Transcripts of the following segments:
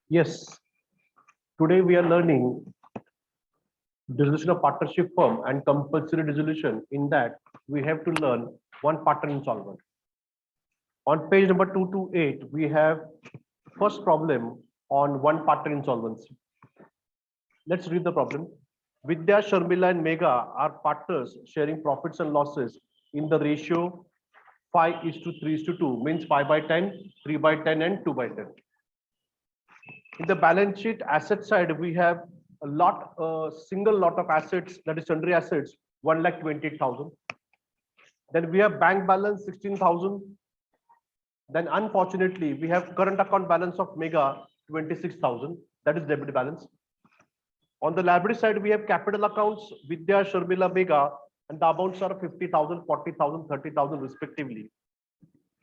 Yes, today we are learning dissolution of partnership firm and compulsory dissolution. In that, we have to learn one partner insolvent. On page number 228, we have first problem on one partner insolvency. Let's read the problem. Vidya, Sharmila, and Mega are partners sharing profits and losses in the ratio 5 is to 3 is to 2, means 5 by 10, 3 by 10, and 2 by 10. In the balance sheet asset side, we have a single lot of assets, that is sundry assets, 1,28,000. Then we have bank balance 16,000. Then unfortunately, we have current account balance of Mega 26,000. That is debit balance. On the liability side, we have capital accounts Vidya, Sharmila, Mega, and the amounts are 50,000, 40,000, 30,000 respectively.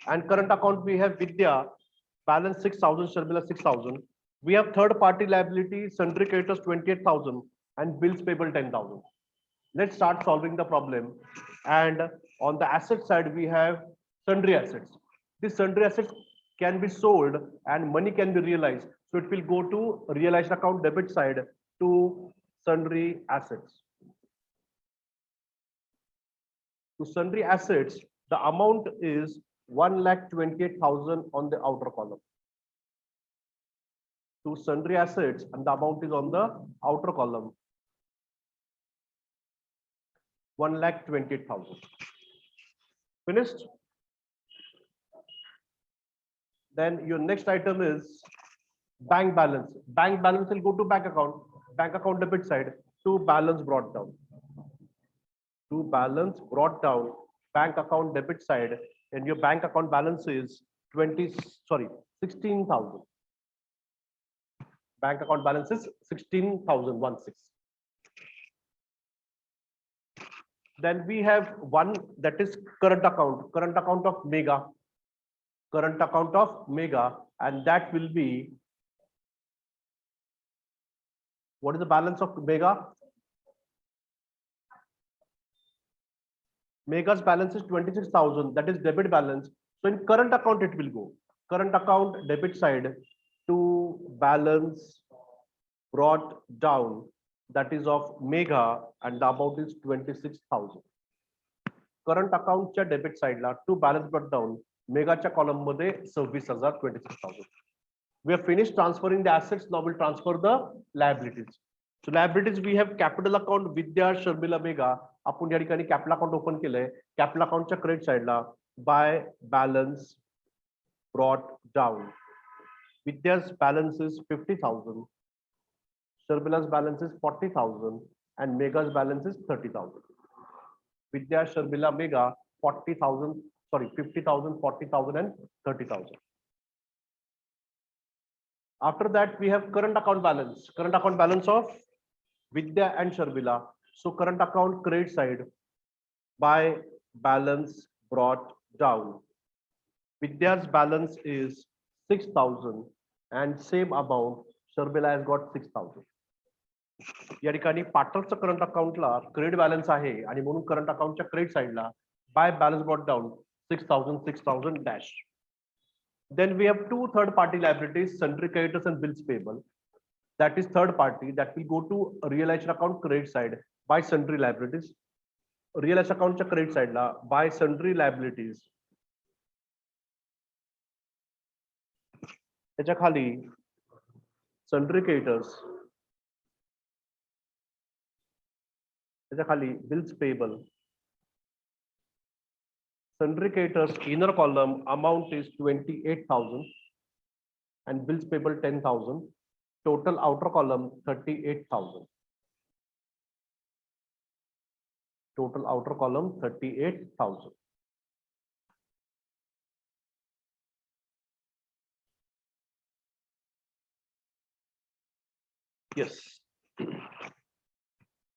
And current account we have Vidya, balance 6,000, Sharmila 6,000. We have third party liability, sundry creditors 28,000 and bills payable 10,000. Let's start solving the problem. And on the asset side, we have sundry assets. These sundry assets can be sold and money can be realized. So it will go to realized account debit side to sundry assets. To sundry assets, the amount is 1,28,000 on the outer column. To sundry assets, and the amount is on the outer column, 1,28,000. Finished? Then your next item is bank balance. Bank balance will go to bank account debit side, to balance brought down. To balance brought down, bank account debit side, and your bank account balance is 16,000. Bank account balance is 16,016. Then we have one, that is current account of Mega, and that will be, what is the balance of Mega? Mega's balance is 26,000, that is debit balance. So in current account it will go. Current account debit side to balance brought down, that is of Mega, and the amount is 26,000. Current account च्या debit side La to balance brought down, Mega च्या column मध्ये 26,000, 26,000. We have finished transferring the assets. Now we'll transfer the liabilities. So liabilities, we have capital account Vidya, Sharmila, Mega. आपण या ठिकाणी capital account open केलंय. Capital account च्या credit side ला by balance brought down. Vidya's balance is 50,000. Sharmila's balance is 40,000 and Mega's balance is 30,000. Vidya, Sharmila, Mega 40,000, sorry, 50,000, 40,000 and 30,000. After that, we have current account balance of Vidya and Sharmila. So current account credit side by balance brought down. Vidya's balance is 6,000 and same amount Sharmila has got 6,000. या ठिकाणी पार्टनरचं current अकाउंटला credit balance आहे आणि म्हणून current अकाउंटच्या credit साइडला by balance brought down 6,000 6,000 dash. Then we have two third party liabilities, sundry creditors and bills payable. That is third party, that will go to realized account credit side by sundry liabilities. Realized account च्या credit side ला by sundry liabilities. त्याच्या खाली sundry creditors, त्याच्या खाली bills payable. Sundry creditors inner column amount is 28,000 and bills payable 10,000. Total outer column 38,000. Total outer column 38,000. Yes.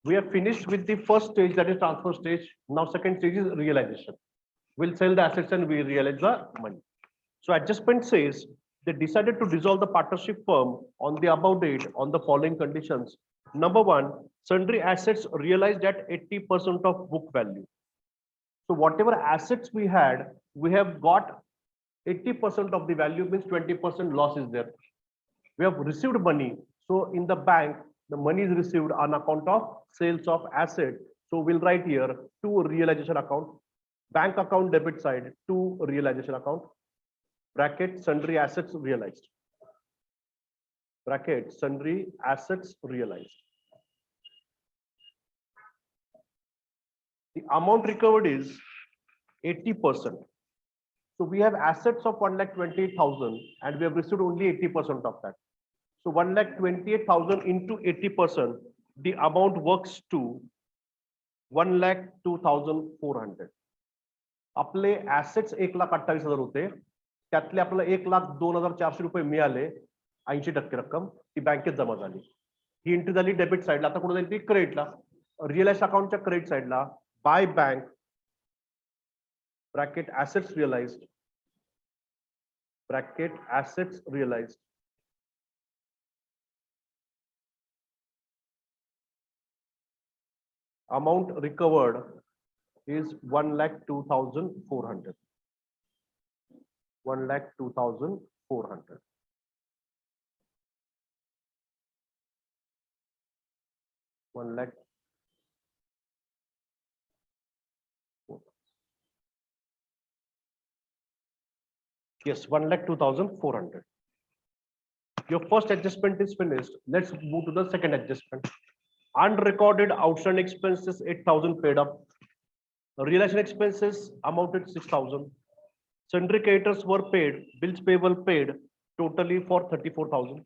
We have finished with the first stage, that is transfer stage. Now second stage is realization. We'll sell the assets and we realize the money. So adjustment says they decided to dissolve the partnership firm on the above date on the following conditions. Number one, sundry assets realized at 80% of book value. So whatever assets we had, we have got 80% of the value, means 20% loss is there. We have received money. So in the bank, the money is received on account of sales of asset. So we'll write here to realization account, bank account debit side to realization account, bracket sundry assets realized, bracket sundry assets realized. The amount recovered is 80%. So we have assets of 1,28,000 and we have received only 80% of that. So 1,28,000 into 80%, the amount works to 1,02,400. आपले assets 1,28,000 होते, त्यातले आपल्याला 1,02,400 रुपये मिळाले, 80% रक्कम ती बँकेत जमा झाली. ही एंट्री झाली डेबिट साइडला. आता कुठे जाईल ती क्रेडिटला. रिअलाइज अकाउंटच्या क्रेडिट साइडला bye bank bracket assets realized, bracket assets realized, amount recovered is 1,02,400. 1,02,400. Yes, 1,02,400. Your first adjustment is finished. Let's move to the second adjustment. Unrecorded outstanding expenses 8,000 paid up. Realization expenses amounted 6,000. Sundry creditors were paid. Bills payable paid totally for 34,000.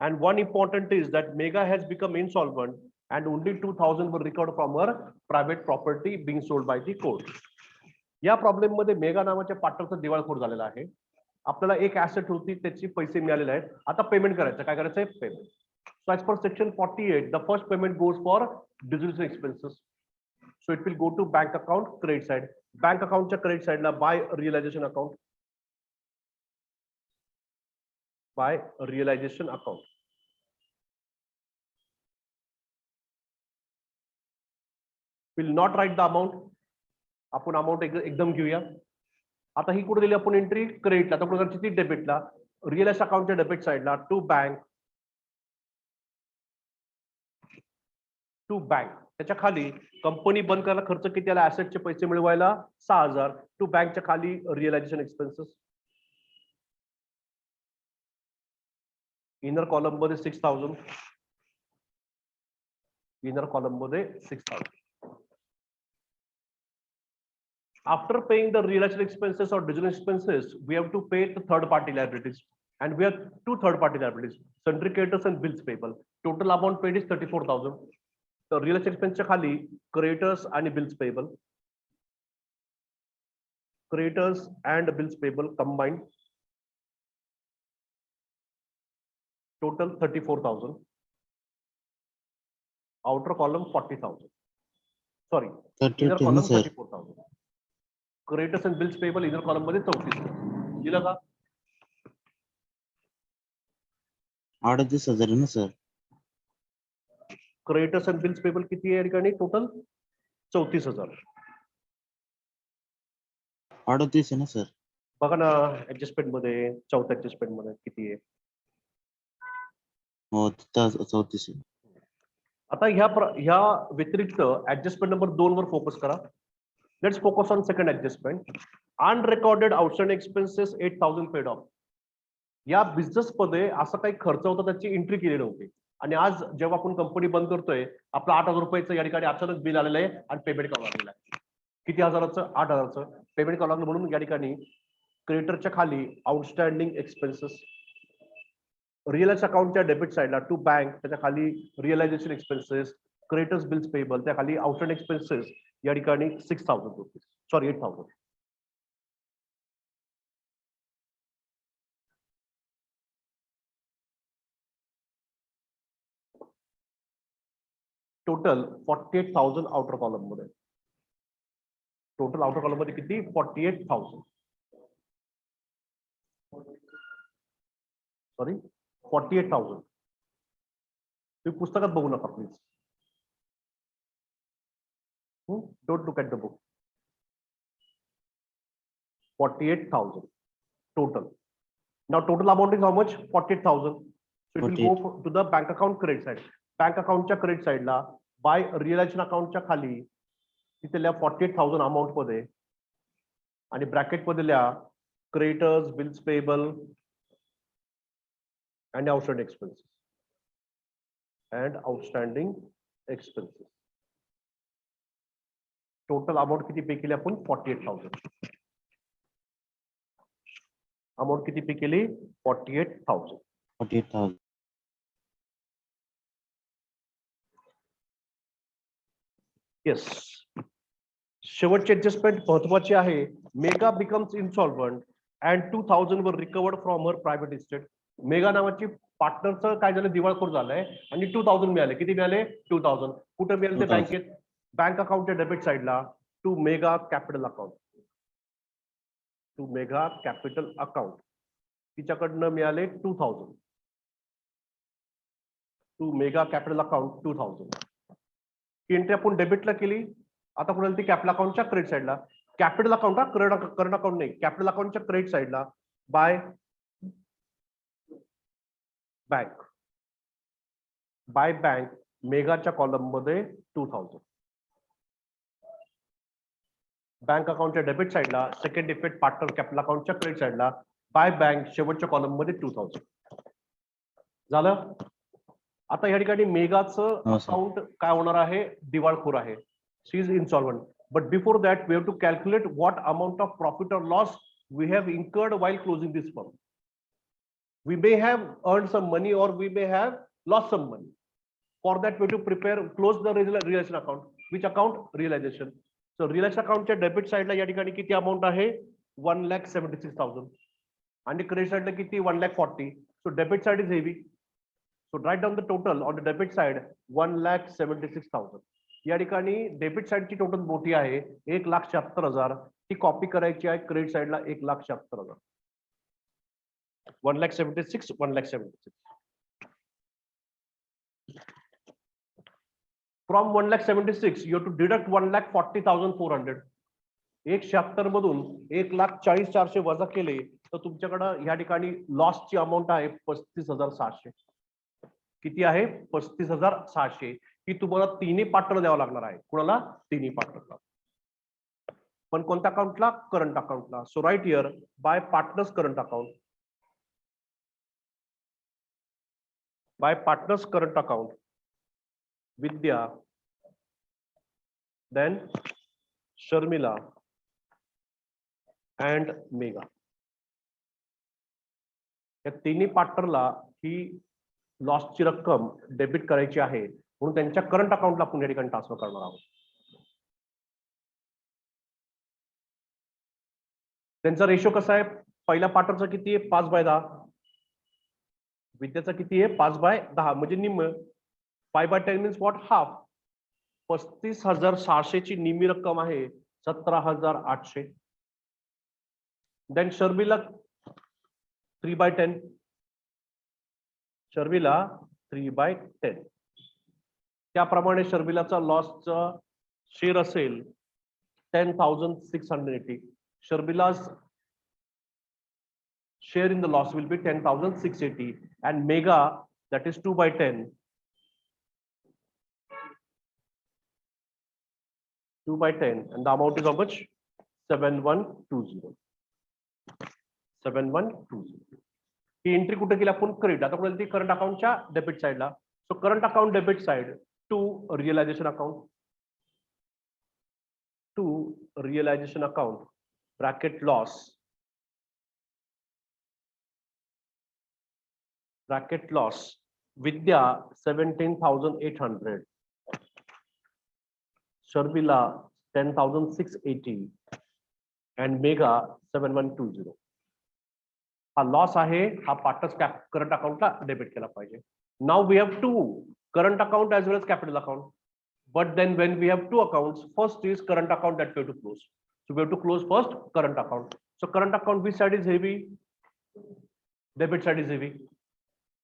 And one important is that Mega has become insolvent and only 2,000 were recovered from her private property being sold by the court. या problem मध्ये mega नावाच्या पार्टनरचा दिवाळखोर झालेला आहे. आपल्याला एक asset होती त्याची पैसे मिळालेले आहेत. आता पेमेंट करायचं. काय करायचं आहे? Payment. So as per section 48 the first payment goes for distribution expenses. So it will go to bank account credit side. Bank अकाउंटच्या क्रेडिट साइडला by realisation account, by realisation account. Will not write the amount. आपण amount एकदम घेऊया. आता ही कुठे दिली आपण entry? क्रेडिटला. तर कुठे करायची ती? डेबिटला. रिअलाइज अकाउंटच्या डेबिट साइडला टू बँक, टू बँक. त्याच्या खाली कंपनी बंद करायला खर्च किती आला? ऍसेटचे पैसे मिळवायला 6,000. टू बँकच्या खाली रिअलायझेशन एक्सपेन्सेस. इनर कॉलम मध्ये 6,000. इनर कॉलम मध्ये 6,000. After paying the realization expenses or digital expenses, we have to pay the third party liabilities. And we have two third party liabilities, sundry creditors and bills payable. Total amount paid is 34,000. The realization expense khali creditors and bills payable. Creditors and bills payable combined. Total 34,000. Outer column 40,000. Sorry, inner column 34,000. Creditors and bills payable inner column मध्ये 34. दिलं का? 38,000 आहे ना sir. Creditors and bills payable किती आहे या ठिकाणी? Total 34,000. 38 आहे ना सर. बघा ना ऍडजस्टमेंट मध्ये, चौथ्या ऍडजस्टमेंट मध्ये किती आहे? हो, 34 आहे. आता ह्या व्यतिरिक्त ऍडजस्टमेंट नंबर 2 वर फोकस करा. Let's focus on second adjustment. Unrecorded outstanding expenses 8,000 paid off. या बिझनेस मध्ये असा काही खर्च होता त्याची एंट्री केली नव्हती. आणि आज जेव्हा आपण कंपनी बंद करतोय, आपलं 8,000 रुपयाचं या ठिकाणी अचानक बिल आलेलं आहे आणि पेमेंट करावं लागलेलं आहे. किती हजाराचं? 8,000चं पेमेंट करावं लागलं. म्हणून या ठिकाणी क्रेडिटरच्या खाली आउटस्टँडिंग एक्सपेन्सेस, रिअलाइज अकाउंटच्या डेबिट साइडला टू बँक, त्याच्या खाली realisation expenses, creditors bills payable, त्या खाली आउटस्टँडिंग एक्सपेन्सेस या ठिकाणी 6,000 rupees, sorry 8,000. Total 48,000 outer column मध्ये. टोटल आउटर कॉलम मध्ये किती? 48,000. सॉरी 48,000. तुम्ही पुस्तकात बघू नका please. Don't look at the book. 48,000 total. Now total amount is how much? 48,000. So it will 48. go to the bank account credit side. Bank account च्या credit side ला by realization account च्या खाली तिथे लिहा 48,000 amount मध्ये आणि bracket मध्ये लिहा creditors, bills payable and outstanding expenses. And outstanding expenses. Total amount किती पे केली आपण? 48,000. अमाउंट किती पे केली? 48,000. 48,000. येस. शेवटची ऍडजस्टमेंट महत्वाची आहे. Megha becomes insolvent and 2,000 were recovered from her private estate. Megha नावाची पार्टनरचं काय झालं? दिवाळखोर झालंय आणि 2,000 मिळाले. किती मिळाले? 2,000. कुठे मिळाले ते? 2,000. बँकेत. बँक अकाउंटच्या डेबिट साईडला to Megha capital account. To Megha capital account तिच्याकडनं मिळाले 2,000. To Megha capital account 2,000. ही एंट्री आपण डेबिटला केली. आता कुठे ती कॅपिटल अकाउंटच्या क्रेडिट साईडला. कॅपिटल अकाउंट हा करंट अकाउंट नाही. कॅपिटल अकाउंटच्या क्रेडिट साईडला बाय बँक. बाय बँक मेगाच्या कॉलम मध्ये 2,000. बँक अकाउंटच्या डेबिट साईडला सेकंड इफेक्ट पार्टनर कॅपिटल अकाउंटच्या क्रेडिट साईडला बाय बँक शेवटच्या कॉलम मध्ये 2,000. झालं. आता या ठिकाणी मेगाचं अकाउंट काय होणार आहे? दिवाळखोर आहे. She is insolvent. But before that we have to calculate what amount of profit और loss we have incurred while closing this firm. We may have earned some money or we may have lost some money. For that, we have to prepare, close the realization account. Which account? Realization. So realization account च्या debit साइडला या ठिकाणी किती amount आहे? 1,76,000. आणि credit साइडला किती? 1,40,000. So debit side is heavy. So write down the total on the debit side 1,76,000. या ठिकाणी डेबिट साइडची टोटल मोठी आहे 1,76,000. ती कॉपी करायची आहे क्रेडिट साइडला 1,76,000. 1,76,000, 1,76,000. From 1,76,000, you have to deduct 1,40,400. 1,76,000 मधून 1,40,400 वजा केले तर तुमच्याकडे या ठिकाणी लॉसची अमाऊंट आहे 35,600. किती आहे? 35,600. ही तुम्हाला तिन्ही पार्टनर द्यावं लागणार आहे. कुणाला? तिन्ही पार्टनरला. पण कोणत्या अकाउंटला? करंट अकाउंटला. So write here by partners current account. by partners current account Vidya, then Sharmila and Mega. या तिन्ही पार्टनरला ही लॉसची रक्कम डेबिट करायची आहे म्हणून त्यांच्या करंट अकाउंटला आपण या ठिकाणी ट्रान्सफर करणार आहोत. त्यांचा रेशो कसा आहे? पहिल्या पार्टनरचा किती आहे? 5/10. विद्याचा किती आहे? 5/10 म्हणजे निम्म. 5/10 मीन्स व्हॉट? हाफ. 35,600 ची निम्मी रक्कम आहे 17,800. देन शर्मिला 3/10. शर्मिला 3/10. त्याप्रमाणे शर्मिलाचा लॉसचा शेअर असेल 10,680. Sharmila's share in the loss will be 10,680 and Mega, that is 2/10. 2/10 and the amount is how much? 7,120. 7,120. He entry कुठे केली आपण? क्रेडिट. आता कुठे ती? करंट अकाउंटच्या डेबिट साइडला. So current account debit side to realisation account. To realisation account bracket loss, bracket loss. Vidya 17,800. Sharmila 10,680 and Mega 7,120. हा loss आहे. हा पार्टनर्स करंट अकाउंटला डेबिट केला पाहिजे. Now we have to current account as well as capital account. But then when we have two accounts, first is current account that we have to close. So we have to close first current account. So current account, which side is heavy? Debit side is heavy.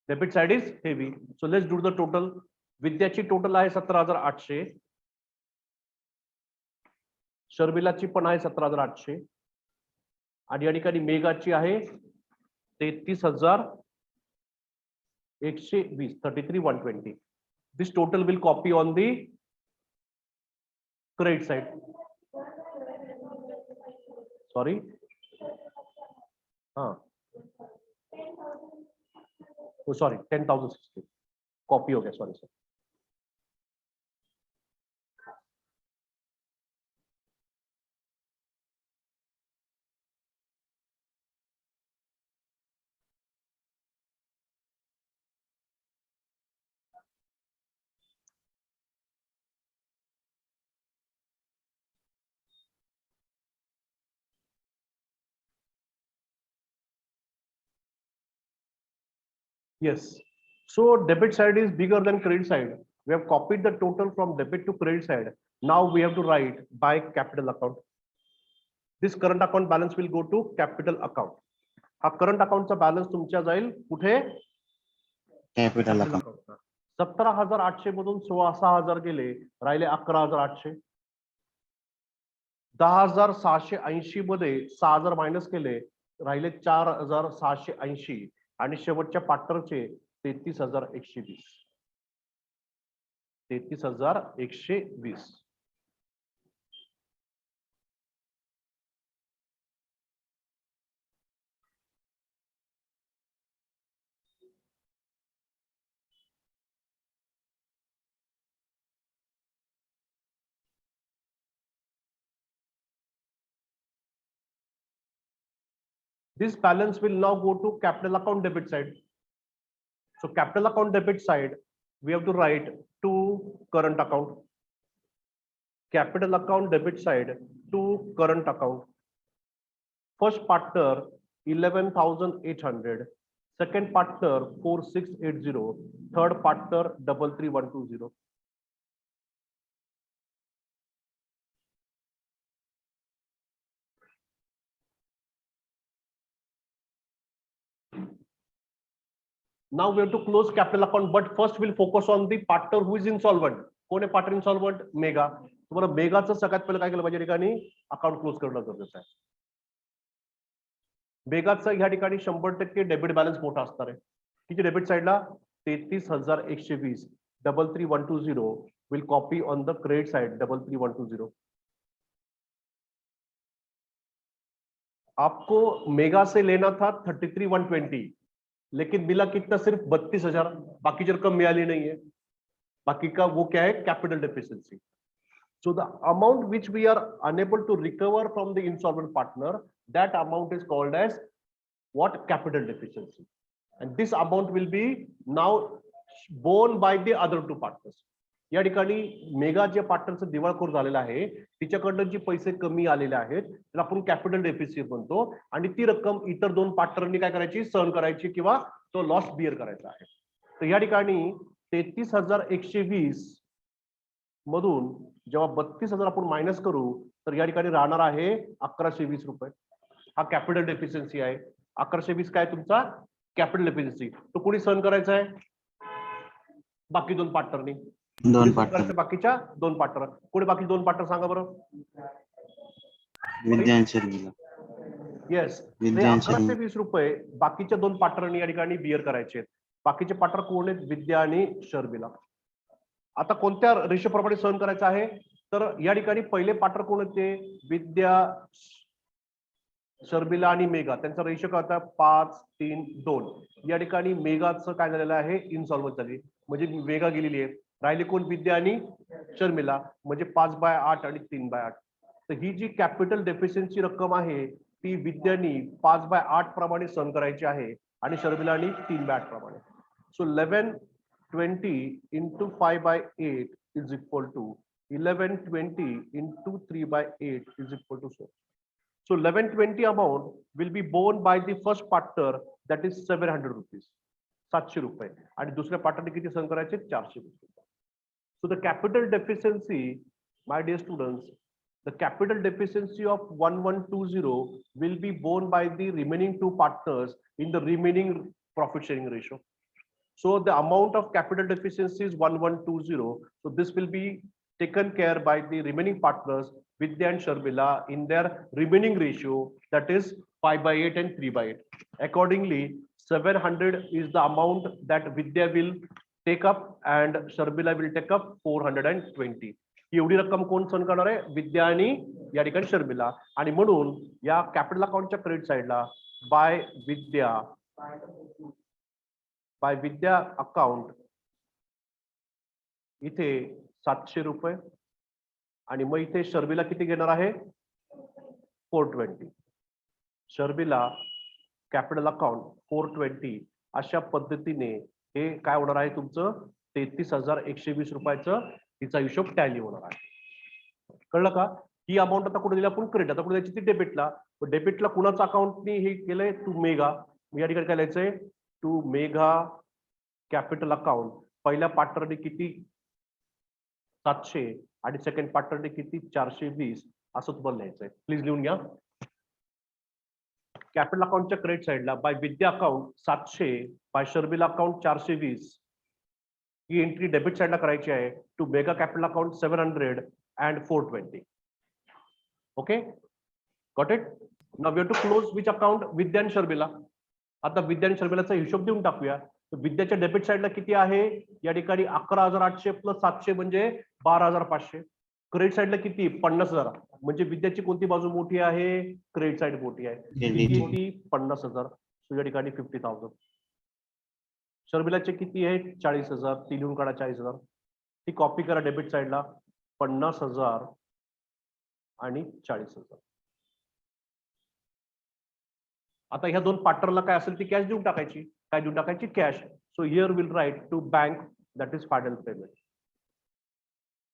Debit side is heavy. So let's do the total. विद्याची total आहे 17,800. शर्मिलाची पण आहे 17,800. आणि या ठिकाणी मेगाची आहे 33,120, 33,120. This total will copy on the credit side. Sorry. Oh, sorry, 10,060. Copy हो गया, sorry sir. Yes. So debit side is bigger than credit side. We have copied the total from debit to credit side. Now we have to write by capital account. This current account balance will go to capital account. हा current account चा balance तुमच्या जाईल कुठे? Capital account. 17,800 मधून 16,000 गेले, राहिले 11,800. 10,680 मध्ये 6,000 minus केले, राहिले 4,680 आणि शेवटच्या पार्टनरचे 33,120. 33,120. This balance will now go to capital account debit side. So capital account debit side, we have to write to current account. Capital account debit side to current account. First partner 11,800. Second partner 4,680. Third partner 33,120. Now we have to close capital account, but first we'll focus on the partner who is insolvent. कोण आहे partner insolvent? Mega. तुम्हाला मेगाचं सगळ्यात पहिलं काय केलं पाहिजे ठिकाणी account close करणं गरजेचं आहे. मेगाचं ह्या ठिकाणी 100% डेबिट बॅलन्स मोठा असणार आहे. किती डेबिट साइडला 33,120. 33,120 will copy on the credit side 33,120. आपको मेगा से लेना था 33,120, लेकिन मिला कितना? सिर्फ 32,000. बाकी रकम मिळाली नाहीये. बाकी का वो क्या है? Capital deficiency. So the amount which we are unable to recover from the insolvent partner, that amount is called as what? Capital deficiency. And this amount will be now borne by the other two partners. या ठिकाणी mega जे पार्टनरचं दिवाळखोर झालेलं आहे, तिच्याकडनं जी पैसे कमी आलेले आहेत त्याला आपण कॅपिटल डेफिसिट म्हणतो, आणि ती रक्कम इतर दोन पार्टनरनी काय करायची? सहन करायची किंवा तो लॉस बिअर करायचा आहे. तर या ठिकाणी 33,120 मधून जेव्हा 32,000 आपण मायनस करू तर या ठिकाणी राहणार आहे 1,120 रुपये. हा कॅपिटल डेफिशियन्सी आहे. 1,120 काय तुमचा कॅपिटल डेफिशियन्सी. तो कोणी सहन करायचा आहे? बाकी दोन पार्टनरनी. बाकीच्या दोन पार्टनर. कोणी बाकी दोन पार्टनर सांगा बरं. विद्या आणि शर्मिला. येस. 1,120 रुपये बाकीच्या दोन पार्टनरनी या ठिकाणी बिअर करायचे. बाकीचे पार्टनर कोण आहेत? विद्या आणि शर्मिला. आता कोणत्या रेशो प्रमाणे सहन करायचं आहे? तर या ठिकाणी पहिले पार्टनर कोण होते? विद्या, शर्मिला आणि मेगा. त्यांचा रेशो काय होता? 5, 3, 2. या ठिकाणी मेगाचं काय झालेलं आहे? इन्सॉल्व्हंट झाली, म्हणजे मेगा गेलेली आहे. राहिले कोण? विद्या आणि शर्मिला, म्हणजे 5/8 आणि 3/8. तर ही जी कॅपिटल डेफिशियन्सी रक्कम आहे ती विद्यानी 5/8 प्रमाणे सहन करायची आहे आणि शर्मिलानी 3/8 प्रमाणे. सो 1120 into 5/8 is equal to 1120 into 3/8 is equal to 4. So 1120 amount will be borne by the first partner, that is 700 rupees. 700 रुपये. आणि दुसऱ्या पार्टनरने किती सहन करायचे? 400 रुपये. So the capital deficiency, my dear students, the capital deficiency of 1120 will be borne by the remaining two partners in the remaining profit sharing ratio. So the amount of capital deficiency is 1120. So this will be taken care by the remaining partners, Vidya and Sharmila, in their remaining ratio, that is 5/8 and 3/8. Accordingly, 700 is the amount that Vidya will take up and Sharbila will take up 420. ही एवढी रक्कम कोण सहन करणार आहे? विद्या आणि या ठिकाणी शर्मिला. आणि म्हणून या कॅपिटल अकाउंटच्या क्रेडिट साइडला बाय विद्या अकाउंट इथे 700 रुपये आणि मग इथे शर्मिला किती घेणार आहे? 420. शर्मिला कॅपिटल अकाउंट 420 अशा पद्धतीने हे काय होणार आहे तुमचं 33,120 रुपयाचं तिचा हिशोब टॅली होणार आहे. कळलं का? ही अमाऊंट आता कुठे दिली आपण? क्रेडिट. आता कुठे द्यायची ती डेबिटला. डेबिटला कुणाचं अकाउंटनी हे केलंय? टू मेगा. या ठिकाणी काय लिहायचंय? To Megha capital account. पहिल्या पार्टनरने किती? 700 आणि सेकंड पार्टनरने किती? 420 असं तुम्हाला लिहायचंय. प्लीज लिहून घ्या. कॅपिटल अकाउंटच्या क्रेडिट साइडला by Vidya account 700 by Sharmila account 420 ही एंट्री डेबिट साइडला करायची आहे. To Megha capital account 700 and 420. Okay, got it? Now we have to close which account? Vidya आणि शर्मिला. आता विद्या आणि शर्मिलाचा हिशोब देऊन टाकूया. विद्याच्या डेबिट साइडला किती आहे? या ठिकाणी 11,800 प्लस 700 म्हणजे 12,500. क्रेडिट साइडला किती? 50,000. म्हणजे विद्याची कोणती बाजू मोठी आहे? क्रेडिट साइड मोठी आहे. किती? 50,000. या ठिकाणी 50,000. शर्मिलाचे किती आहे? 40,000. ती लिहून काढा 40,000. ती कॉपी करा डेबिट साइडला. 50,000 आणि 40,000. आता ह्या दोन पार्टनरला काय असेल ती कॅश देऊन टाकायची. काय देऊन टाकायची? Cash. So here will write to bank that is final payment.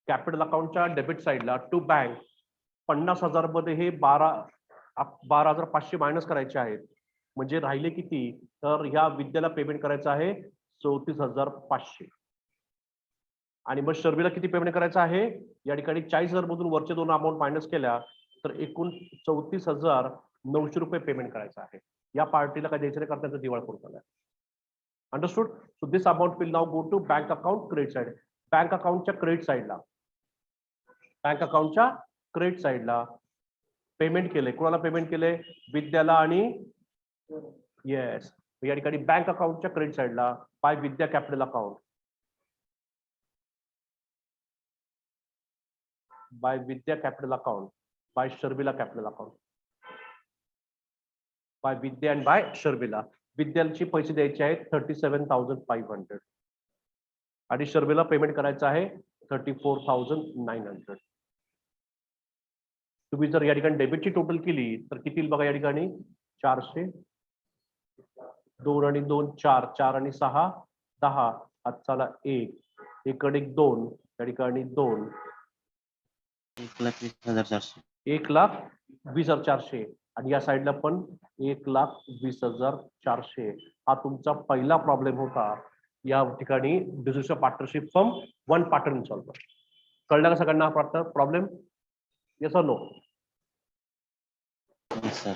Capital अकाउंटच्या डेबिट साइडला टू बँक 50,000 मध्ये हे 12,500 मायनस करायचे आहेत. म्हणजे राहिले किती? तर ह्या विद्याला पेमेंट करायचं आहे 34,500. आणि मग शर्मिला किती पेमेंट करायचं आहे? या ठिकाणी 40,000 मधून वरचे दोन अमाऊंट मायनस केल्या तर एकूण 34,900 रुपये पेमेंट करायचं आहे. या पार्टीला काय द्यायचं नाही कारण त्यांचा दिवाळखोर झालाय. Understood? So this amount will now go to bank account credit side. Bank अकाउंटच्या क्रेडिट साइडला पेमेंट केले. कोणाला पेमेंट केले? विद्याला आणि येस. या ठिकाणी बँक अकाउंटच्या क्रेडिट साइडला by Vidya capital account by Vidya capital account, by Sharbila capital account, by Vidya and by Sharbila. विद्याची पैसे द्यायचे आहेत 37,500 आणि शर्मिला पेमेंट करायचं आहे 34,900. तुम्ही जर या ठिकाणी डेबिटची टोटल केली तर किती बघा? या ठिकाणी 400, 2 आणि 2 4, 4 आणि 6 10, हातचाला 1, 1 आणि 2, या ठिकाणी 2, 1,20,400. 1,20,400 आणि या साइडला पण 1,20,400. हा तुमचा पहिला प्रॉब्लेम होता या ठिकाणी distribution partnership firm one partner solver. कळलं का सगळ्यांना problem? Yes or no? Yes, sir.